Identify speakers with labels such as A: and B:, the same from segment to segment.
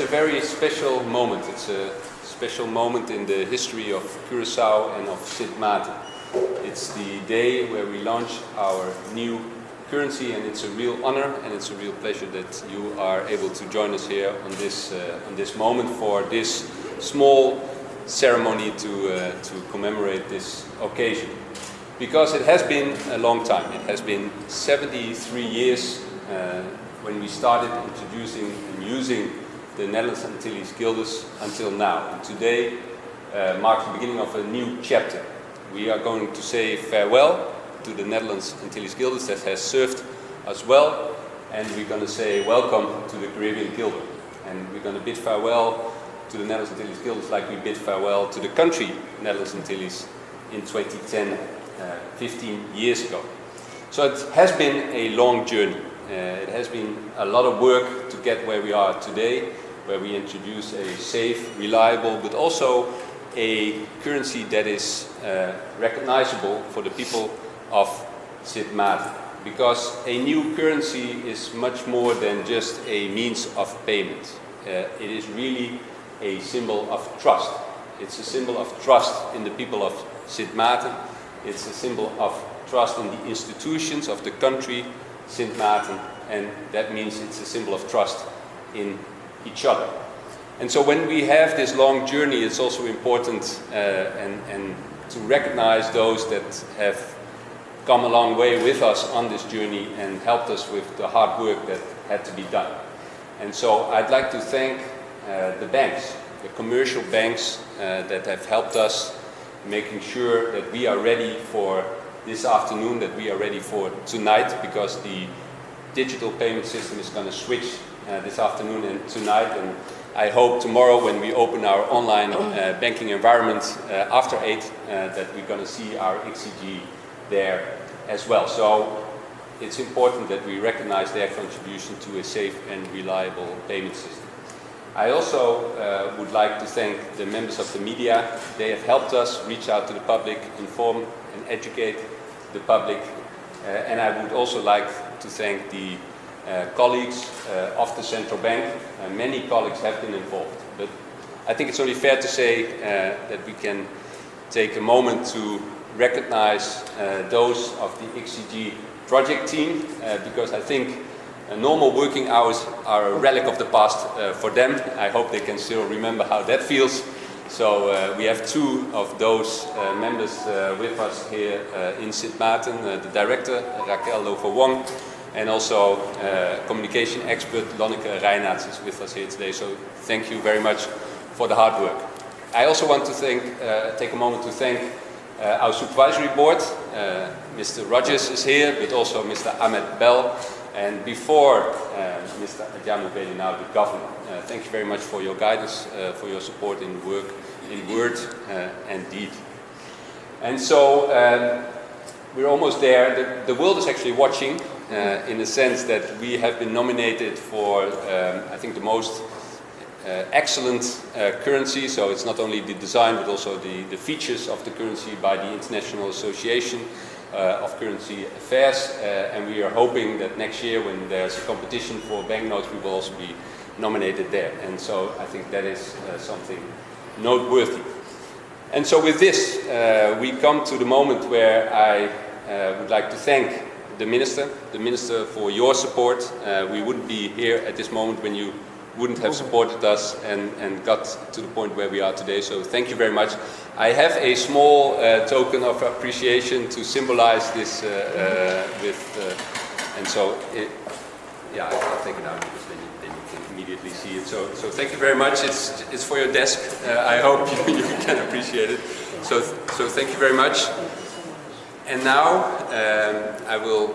A: a very special moment. It's a special moment in the history of Curaçao and of Sint Maarten. It's the day where we launch our new currency, and it's a real honor and it's a real pleasure that you are able to join us here on this moment for this small ceremony to commemorate this occasion. Because it has been a long time. It has been 73 years when we started introducing and using the Netherlands Antilles guilders until now. And today marks the beginning of a new chapter. We are going to say farewell to the Netherlands Antilles guilders that has served us well, and we're going to say welcome to the Caribbean guilder. And we're going to bid farewell to the Netherlands Antilles guilders like we bid farewell to the country Netherlands Antilles in 2010, 15 years ago. So it has been a long journey. It has been a lot of work to get where we are today, where we introduce a safe, reliable, but also a currency that is recognizable for the people of Sint Maarten. Because a new currency is much more than just a means of payment. It is really a symbol of trust. It's a symbol of trust in the people of Sint Maarten. It's a symbol of trust in the institutions of the country, Sint Maarten, and that means it's a symbol of trust in each other. And so when we have this long journey, it's also important and to recognize those that have come a long way with us on this journey and helped us with the hard work that had to be done. And so I'd like to thank the banks, the commercial banks that have helped us making sure that we are ready for this afternoon, that we are ready for tonight, because the digital payment system is going to switch this afternoon and tonight, and I hope tomorrow when we open our online banking environment after 8 that we're going to see our XCG there as well. So it's important that we recognize their contribution to a safe and reliable payment system. I also would like to thank the members of the media. They have helped us reach out to the public, inform and educate the public. And I would also like to thank the colleagues of the central bank. Many colleagues have been involved. But I think it's only fair to say that we can take a moment to recognize those of the XCG project team, because I think normal working hours are a relic of the past for them. I hope they can still remember how that feels. So we have 2 of those members with us here in Sint Maarten, the director, Raquel Lover-Wong, and also communication expert, Lonneke Reinaerts is with us here today. So thank you very much for the hard work. I also want to take a moment to thank our supervisory board. Mr. Rogers is here, but also Mr. Ahmed Bell. And before Mr. Adjamu Beli, now the governor, thank you very much for your guidance, for your support in work, in word and deed. And so we're almost there. The world is actually watching in the sense that we have been nominated for, I think, the most excellent currency. So it's not only the design, but also the features of the currency by the International Association of Currency Affairs, and we are hoping that next year when there's a competition for banknotes we will also be nominated there, and so I think that is something noteworthy. And so with this we come to the moment where I would like to thank the Minister for your support. We wouldn't be here at this moment when you wouldn't have supported us and got to the point where we are today, so thank you very much. I have a small token of appreciation to symbolize this and so yeah, I'll take it out because then you can immediately see it. So thank you very much. It's for your desk. I hope you can appreciate it. So thank you very much. And now I will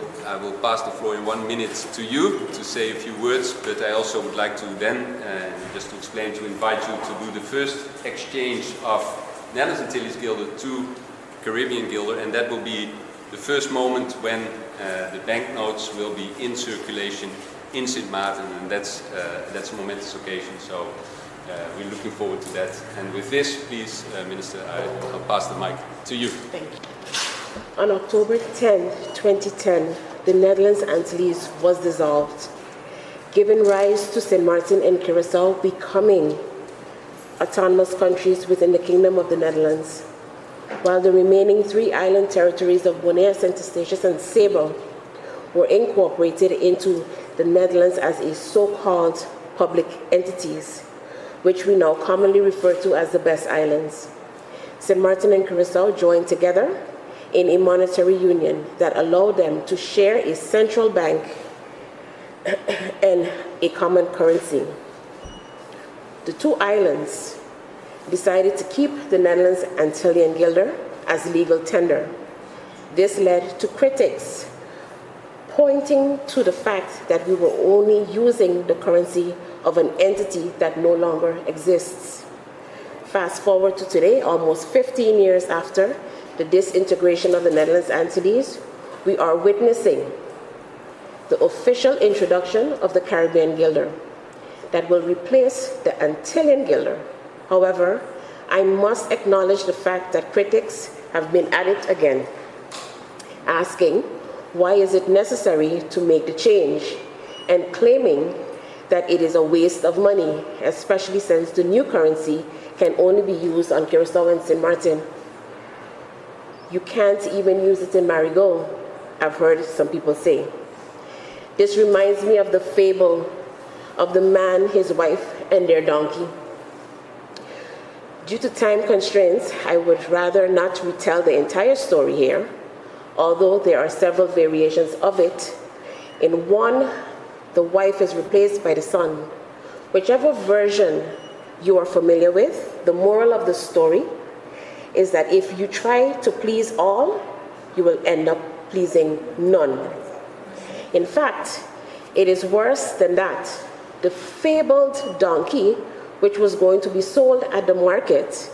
A: pass the floor in 1 minute to you to say a few words, but I also would like to then, just to explain, to invite you to do the first exchange of Netherlands Antilles Guilder to Caribbean Guilder, and that will be the first moment when the banknotes will be in circulation in Sint Maarten, and that's a momentous occasion, so we're looking forward to that. And with this, please, Minister, I'll pass the mic to you.
B: Thank you. On October 10, 2010, the Netherlands Antilles was dissolved. giving rise to St. Martin and Curacao becoming autonomous countries within the Kingdom of the Netherlands, while the remaining 3 island territories of Bonaire, St. Eustatius, and Sable were incorporated into the Netherlands as a so-called public entities, which we now commonly refer to as the Best Islands. St. Martin and Curacao joined together in a monetary union that allowed them to share a central bank and a common currency. The 2 islands decided to keep the Netherlands Antillean guilder as legal tender. This led to critics pointing to the fact that we were only using the currency of an entity that no longer exists. Fast forward to today, almost 15 years after the disintegration of the Netherlands Antilles, we are witnessing the official introduction of the Caribbean guilder that will replace the Antillean guilder. However, I must acknowledge the fact that critics have been at it again, asking why is it necessary to make the change, and claiming that it is a waste of money, especially since the new currency can only be used on Curacao and St. Martin. You can't even use it in Marigot, I've heard some people say. This reminds me of the fable of the man, his wife, and their donkey. Due to time constraints, I would rather not retell the entire story here, although there are several variations of it. In one, the wife is replaced by the son. Whichever version you are familiar with, the moral of the story is that if you try to please all, you will end up pleasing none. In fact, it is worse than that. The fabled donkey, which was going to be sold at the market,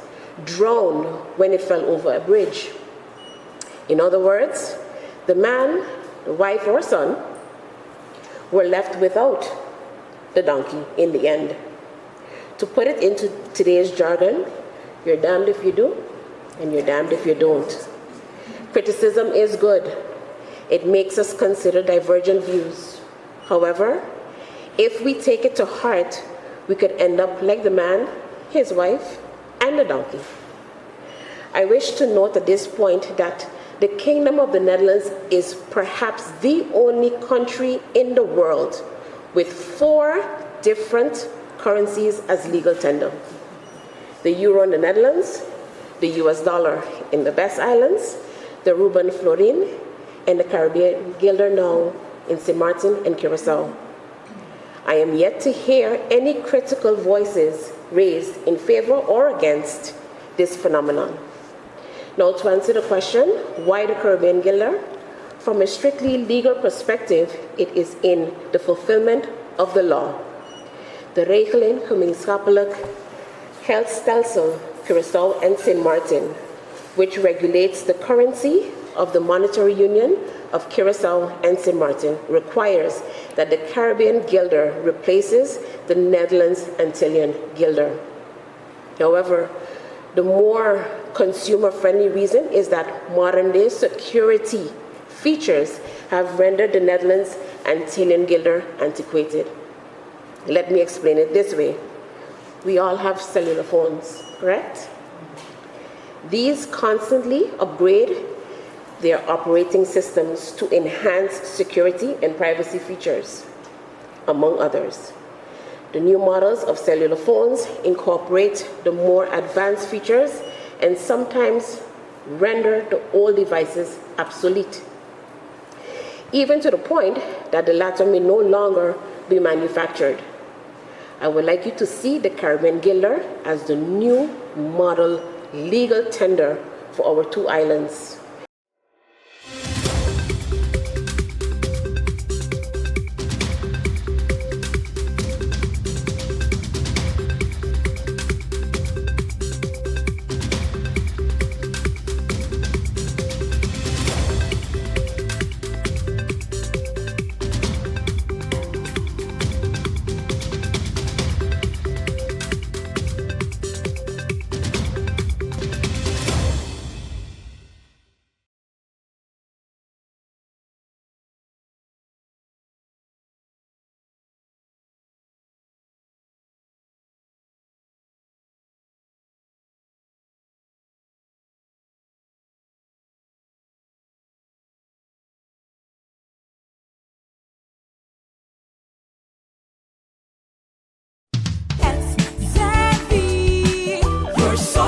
B: drowned when it fell over a bridge. In other words, the man, the wife or son, were left without the donkey in the end. To put it into today's jargon, you're damned if you do, and you're damned if you don't. Criticism is good. It makes us consider divergent views. However, if we take it to heart, we could end up like the man, his wife, and the donkey. I wish to note at this point that the Kingdom of the Netherlands is perhaps the only country in the world with 4 different currencies as legal tender. The euro in the Netherlands, the US dollar in the Best Islands, the Ruben florin, and the Caribbean guilder now in St. Martin and Curacao. I am yet to hear any critical voices raised in favor or against this phenomenon. Now, to answer the question, why the Caribbean guilder? From a strictly legal perspective, it is in the fulfillment of the law. De regeling gemeenschappelijk geldstelsel Curaçao and St. Martin, which regulates the currency of the monetary union of Curaçao and St. Martin, requires that the Caribbean guilder replaces the Netherlands Antillean guilder. However, the more consumer-friendly reason is that modern-day security features have rendered the Netherlands Antillean guilder antiquated. Let me explain it this way. We all have cellular phones, correct? These constantly upgrade their operating systems to enhance security and privacy features, among others. The new models of cellular phones incorporate the more advanced features and sometimes render the old devices obsolete, even to the point that the latter may no longer be manufactured. I would like you to see the Caribbean guilder as the new model legal tender for our 2 islands.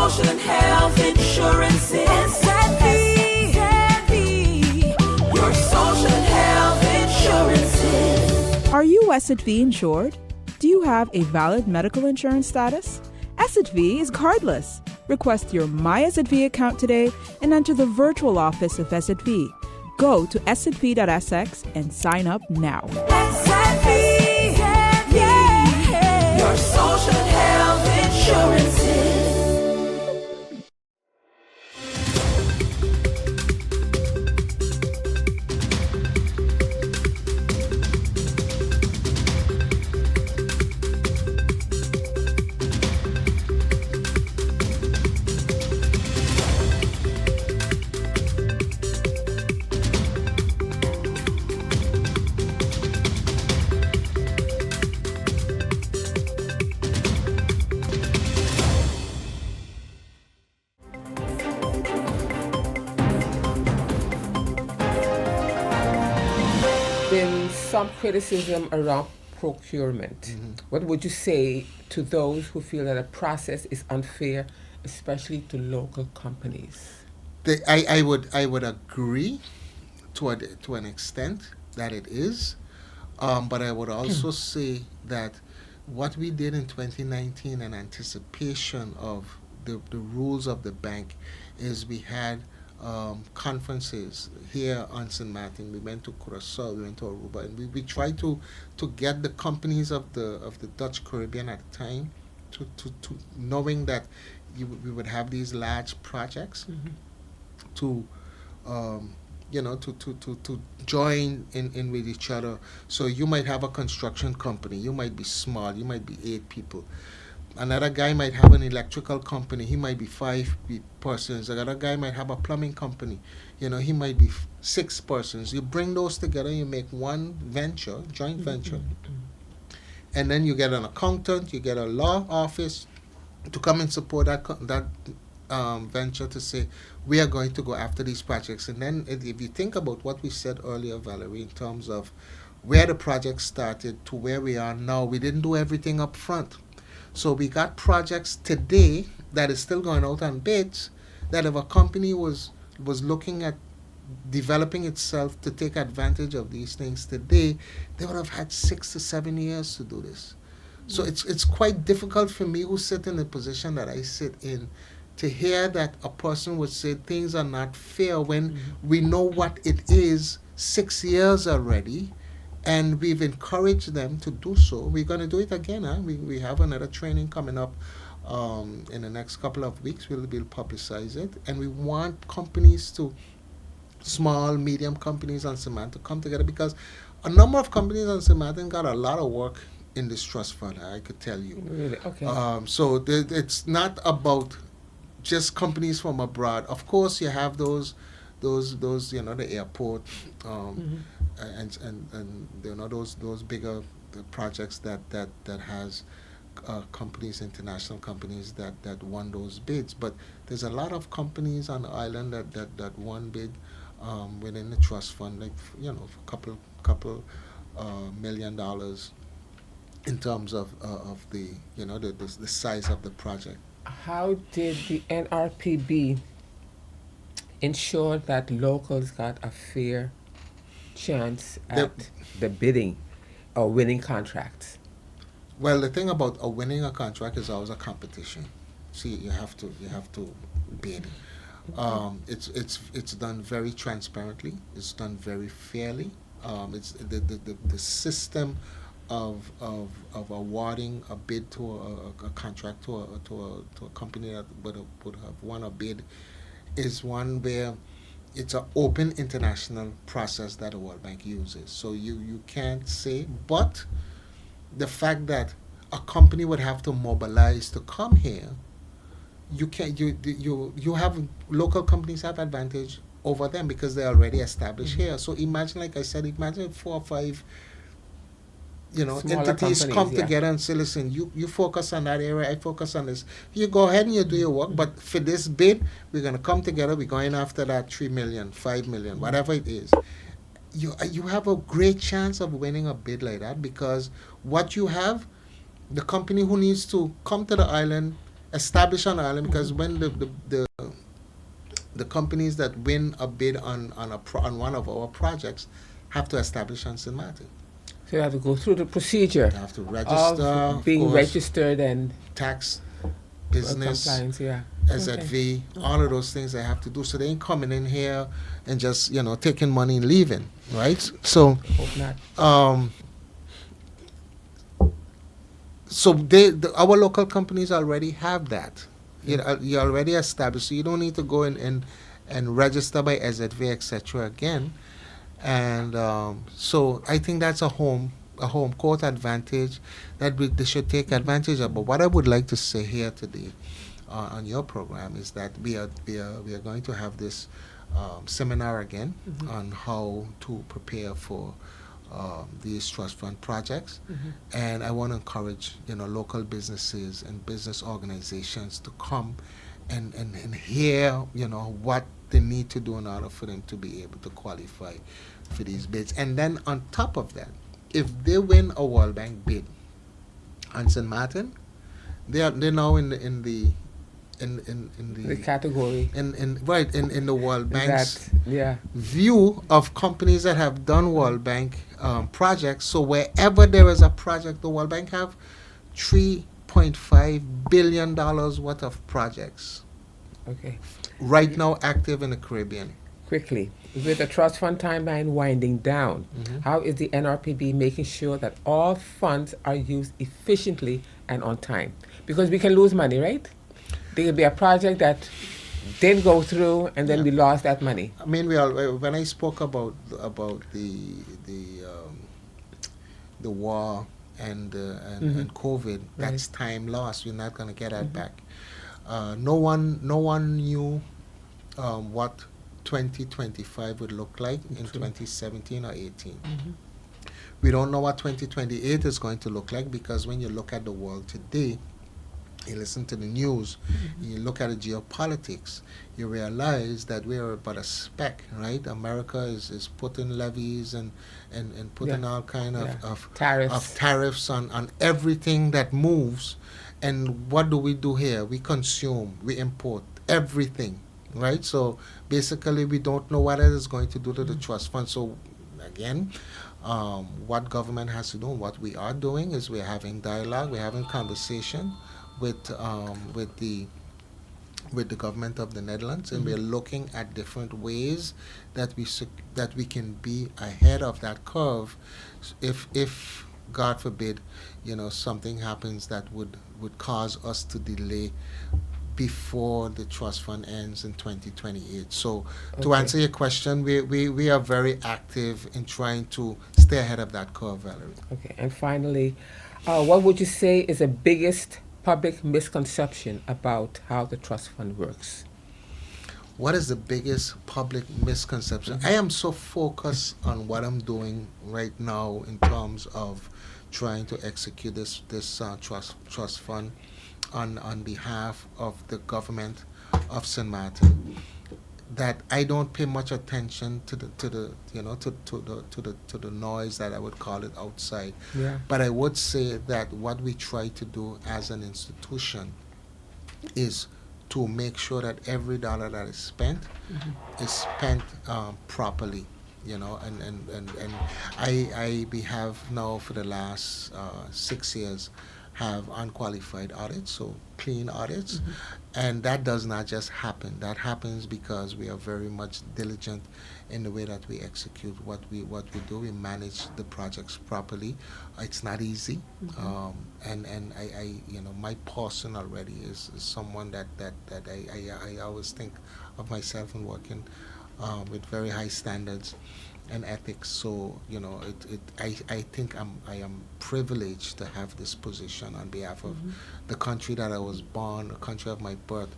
C: social and health insurances. SZV, your social and health insurances.
D: Are you SZV insured? Do you have a valid medical insurance status? SZV is cardless. Request your My SZV account today and enter the virtual office of SZV. Go to szv.sx and sign up now.
C: SZV, yeah, your social and health insurances.
E: Been some criticism around procurement. What would you say to those who feel that a process is unfair, especially to local companies?
F: I would agree to an extent that it is, but I would also say that what we did in 2019 in anticipation of the rules of the bank is we had conferences here on St. Martin. We went to Curacao, we went to Aruba, and we tried to get the companies of the Dutch Caribbean at the time to knowing that we would have these large projects to to join in with each other. So you might have a construction company, you might be small, you might be 8 people. Another guy might have an electrical company, he might be 5 persons. Another guy might have a plumbing company, he might be 6 persons. You bring those together, you make one venture, joint venture, and then you get an accountant, you get a law office to come and support that venture to say, we are going to go after these projects. And then if you think about what we said earlier, Valerie, in terms of where the project started to where we are now, we didn't do everything up front. So we got projects today that is still going out on bids, that if a company was looking at developing itself to take advantage of these things today, they would have had 6 to 7 years to do this. So it's quite difficult for me, who sit in the position that I sit in, to hear that a person would say things are not fair when we know what it is 6 years already, and we've encouraged them to do so. We're going to do it again. We have another training coming up in the next couple of weeks. We'll publicize it, and we want companies to, small, medium companies on St. Martin, to come together, because a number of companies on St. Martin got a lot of work in this trust fund, I could tell you.
E: Really? Okay.
F: So it's not about just companies from abroad. Of course, you have those the airport, and those bigger projects that has companies, international companies that won those bids. But there's a lot of companies on the island that won bid within the trust fund, like a couple $1 million in terms of the the size of the project.
E: How did the NRPB ensure that locals got a fair chance at the bidding or winning contracts?
F: Well, the thing about winning a contract is always a competition. See, you have to bid. It's done very transparently. It's done very fairly. It's the system of awarding a bid to a contract to a company that would have won a bid is one where it's an open international process that the World Bank uses. So you can't say, but the fact that a company would have to mobilize to come here, you have local companies have advantage over them because they're already established here. So imagine, like I said, imagine 4 or 5
E: Smaller
F: entities come
E: yeah.
F: together and say, listen, you focus on that area, I focus on this. You go ahead and you do your work, but for this bid, we're going to come together, we're going after that 3 million, 5 million, whatever it is. You have a great chance of winning a bid like that, because what you have, the company who needs to come to the island, establish on island, because when the companies that win a bid on on one of our projects have to establish on St. Martin.
E: So you have to go through the procedure
F: They have to register,
E: of
F: of
E: being
F: course,
E: registered and
F: tax, business,
E: compliance. Yeah.
F: SZV, all of those things they have to do. So they ain't coming in here and just, taking money and leaving, right? So,
E: Hope not.
F: so our local companies already have that. You already established, so you don't need to go in and register by SZV, etc. again. And so I think that's a home court advantage that they should take advantage of. But what I would like to say here today on your program is that we are going to have this seminar again on how to prepare for these trust fund projects, and I want to encourage local businesses and business organizations to come and hear what they need to do in order for them to be able to qualify for these bids. And then on top of that, if they win a World Bank bid on St. Martin, they're now in the
E: category
F: in the World Bank's
E: yeah.
F: view of companies that have done World Bank projects. So wherever there is a project, the World Bank have $3.5 billion worth of projects
E: Okay.
F: right now active in the Caribbean.
E: Quickly, with the trust fund timeline winding down, how is the NRPB making sure that all funds are used efficiently and on time? Because we can lose money, right? There could be a project that didn't go through, and then we lost that money.
F: I mean, when I spoke about the war and COVID, that's time lost. We're not going to get that back. No one knew what 2025 would look like in 2017 or 18. We don't know what 2028 is going to look like, because when you look at the world today, you listen to the news, you look at the geopolitics, you realize that we are but a speck, right? America is putting levies and putting all kind of tariffs on everything that moves. And what do we do here? We consume, we import everything, right? So basically we don't know what it is going to do to the trust fund. So again, what government has to do, and what we are doing, is we're having dialogue, we're having conversation with the government of the Netherlands, and we're looking at different ways that we can be ahead of that curve. If God forbid, something happens that would cause us to delay before the trust fund ends in 2028. So to answer your question, we are very active in trying to stay ahead of that curve, Valerie.
E: Okay, and finally, what would you say is the biggest public misconception about how the trust fund works?
F: What is the biggest public misconception? I am so focused on what I'm doing right now in terms of trying to execute this trust fund on behalf of the government of St. Martin, that I don't pay much attention to the noise that I would call it outside.
E: Yeah.
F: But I would say that what we try to do as an institution is to make sure that every dollar that is spent is spent properly. And we have now for the last 6 years have unqualified audits, so clean audits, and that does not just happen. That happens because we are very much diligent in the way that we execute what we do. We manage the projects properly. It's not easy, and I my person already is someone that I always think of myself in working with very high standards and ethics. So I think I am privileged to have this position on behalf of the country that I was born, the country of my birth,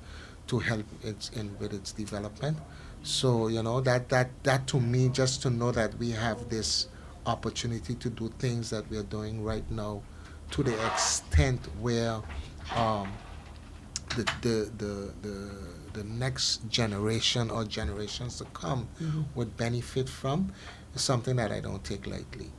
F: to help with its development. So that to me, just to know that we have this opportunity to do things that we are doing right now, to the extent where the next generation or generations to come would benefit from, is something that I don't take lightly.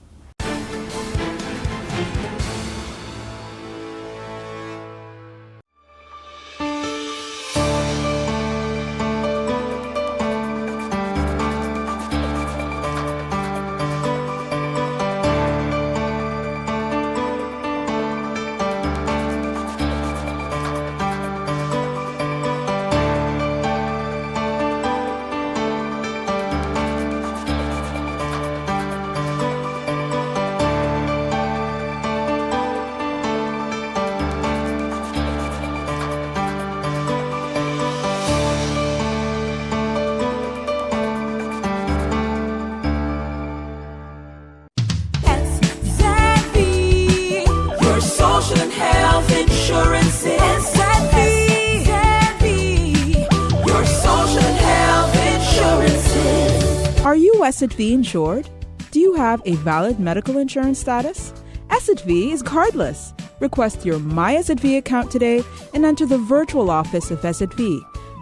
D: SXV insured? Do you have a valid medical insurance status? SXV is cardless. Request your My SXV account today and enter the virtual office of SXV.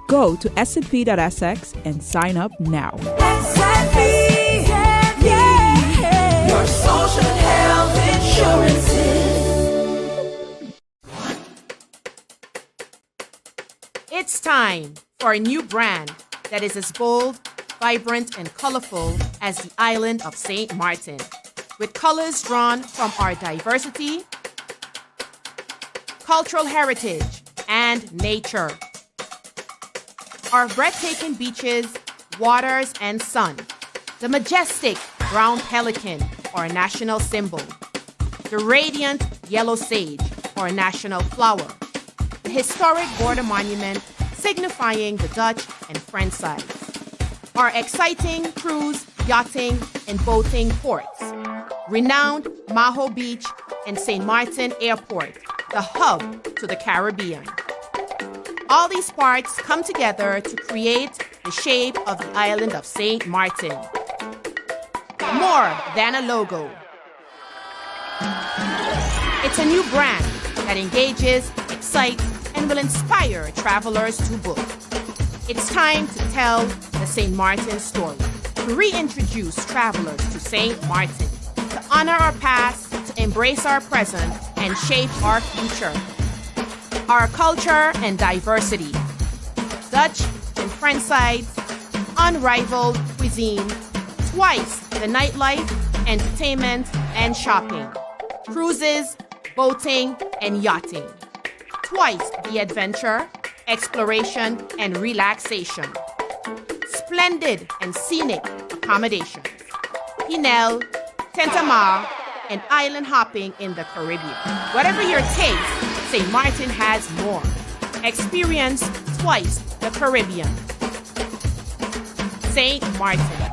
D: Go to sxv.sx and sign up now.
C: SXV, yeah, your social health insurances.
G: It's time for a new brand that is as bold, vibrant, and colorful as the island of St. Martin, with colors drawn from our diversity, cultural heritage, and nature. Our breathtaking beaches, waters, and sun, the majestic brown pelican, our national symbol, the radiant yellow sage, our national flower, the historic border monument signifying the Dutch and French sides, our exciting cruise, yachting, and boating ports, renowned Maho Beach and St. Martin Airport, the hub to the Caribbean. All these parts come together to create the shape of the island of St. Martin. More than a logo. It's a new brand that engages, excites, and will inspire travelers to book. It's time to tell the St. Martin story, to reintroduce travelers to St. Martin, to honor our past, to embrace our present, and shape our future. Our culture and diversity, Dutch and French sides, unrivaled cuisine, twice the nightlife, entertainment, and shopping, cruises, boating, and yachting, twice the adventure, exploration, and relaxation, splendid and scenic accommodations, Pinel, Tentamar, and island hopping in the Caribbean. Whatever your taste, St. Martin has more. Experience twice the Caribbean. St. Martin.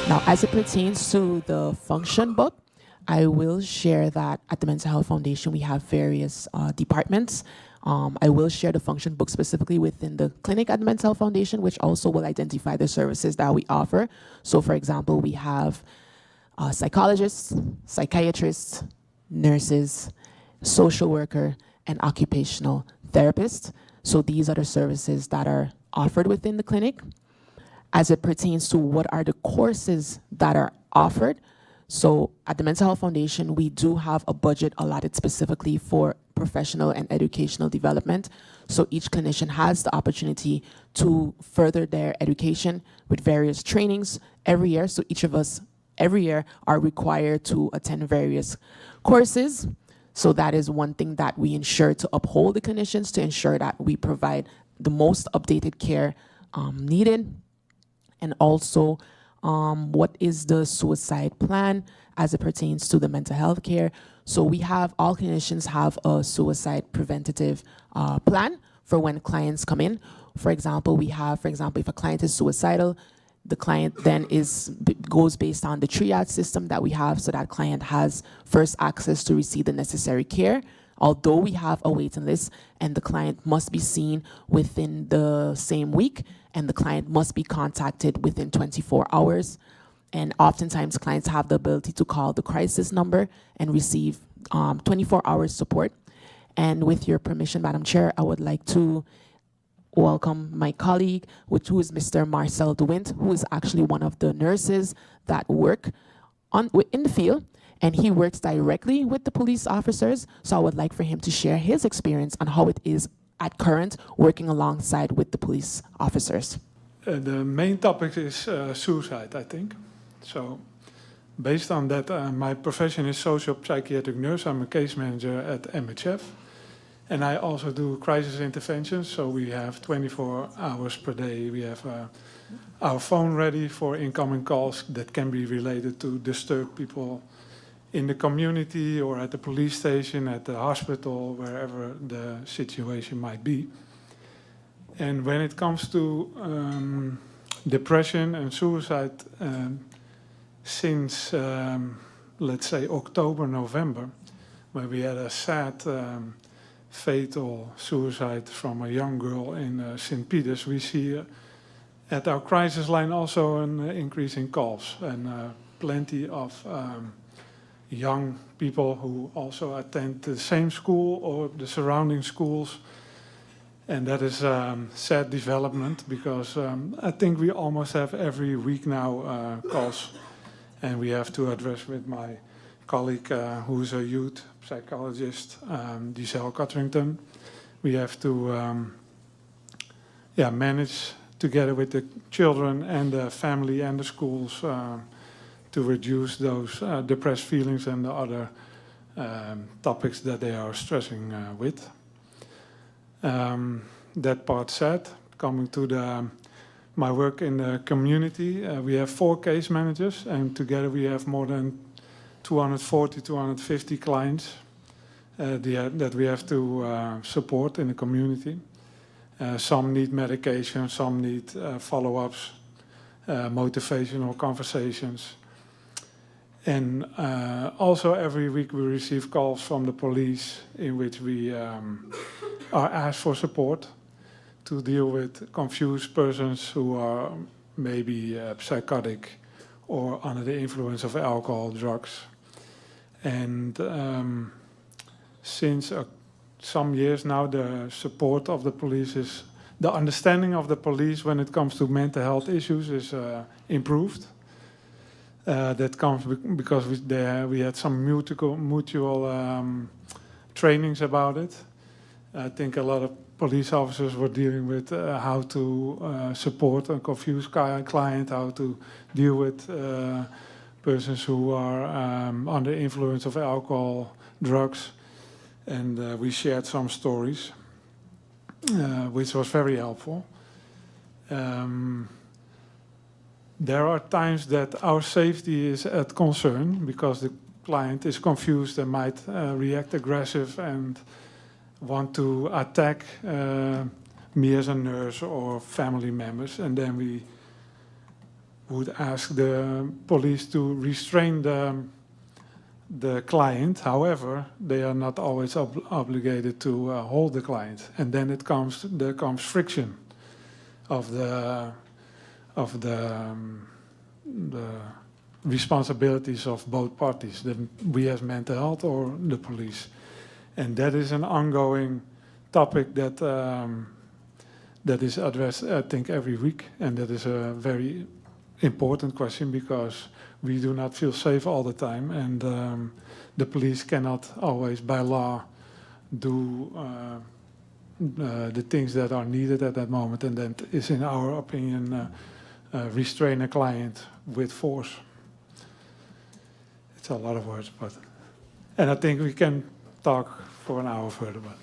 H: Now, as it pertains to the function book, I will share that at the Mental Health Foundation, we have various departments. I will share the function book specifically within the clinic at the Mental Health Foundation, which also will identify the services that we offer. So, for example, we have psychologists, psychiatrists, nurses, social worker, and occupational therapists. So these are the services that are offered within the clinic. As it pertains to what are the courses that are offered, so at the Mental Health Foundation, we do have a budget allotted specifically for professional and educational development. So each clinician has the opportunity to further their education with various trainings every year. So each of us every year are required to attend various courses. So that is one thing that we ensure to uphold the clinicians, to ensure that we provide the most updated care needed. And also What is the suicide plan as it pertains to the mental health care? So we have, all clinicians have a suicide preventative plan for when clients come in. For example, if a client is suicidal, the client then goes based on the triage system that we have, so that client has first access to receive the necessary care. Although we have a waiting list, and the client must be seen within the same week, and the client must be contacted within 24 hours. And oftentimes clients have the ability to call the crisis number and receive 24 hours support. And with your permission, Madam Chair, I would like to welcome my colleague, who is Mr. Marcel DeWint, who is actually one of the nurses that work in the field, and he works directly with the police officers. So I would like for him to share his experience on how it is at current working alongside with the police officers.
I: The main topic is suicide, I think. So based on that, my profession is socio-psychiatric nurse. I'm a case manager at MHF. And I also do crisis interventions, so we have 24 hours per day. We have our phone ready for incoming calls that can be related to disturbed people in the community or at the police station, at the hospital, wherever the situation might be. And when it comes to depression and suicide, since, let's say, October, November, where we had a sad fatal suicide from a young girl in St. Peter's, we see at our crisis line also an increase in calls, and plenty of young people who also attend the same school or the surrounding schools. And that is sad development, because I think we almost have every week now calls, and we have to address with my colleague who's a youth psychologist, Giselle Cotterington. We have to manage together with the children and the family and the schools to reduce those depressed feelings and the other topics that they are stressing with. That part said, coming to my work in the community, we have 4 case managers, and together we have more than 240, 250 clients that we have to support in the community. Some need medication, some need follow-ups, motivational conversations. And also every week we receive calls from the police in which we are asked for support to deal with confused persons who are maybe psychotic or under the influence of alcohol, drugs. And since some years now, the support of the police is, the understanding of the police when it comes to mental health issues is improved. That comes because we had some mutual trainings about it. I think a lot of police officers were dealing with how to support a confused client, how to deal with persons who are under influence of alcohol, drugs, and we shared some stories, which was very helpful. There are times that our safety is at concern because the client is confused and might react aggressive and want to attack me as a nurse or family members, and then we would ask the police to restrain the client. However, they are not always obligated to hold the client, and then there comes friction of the responsibilities of both parties, we as mental health or the police. And that is an ongoing topic that is addressed, I think, every week. And that is a very important question because we do not feel safe all the time. And the police cannot always, by law, do the things that are needed at that moment. And that is, in our opinion, restrain a client with force. It's a lot of words, but... And I think we can talk for an hour further, but...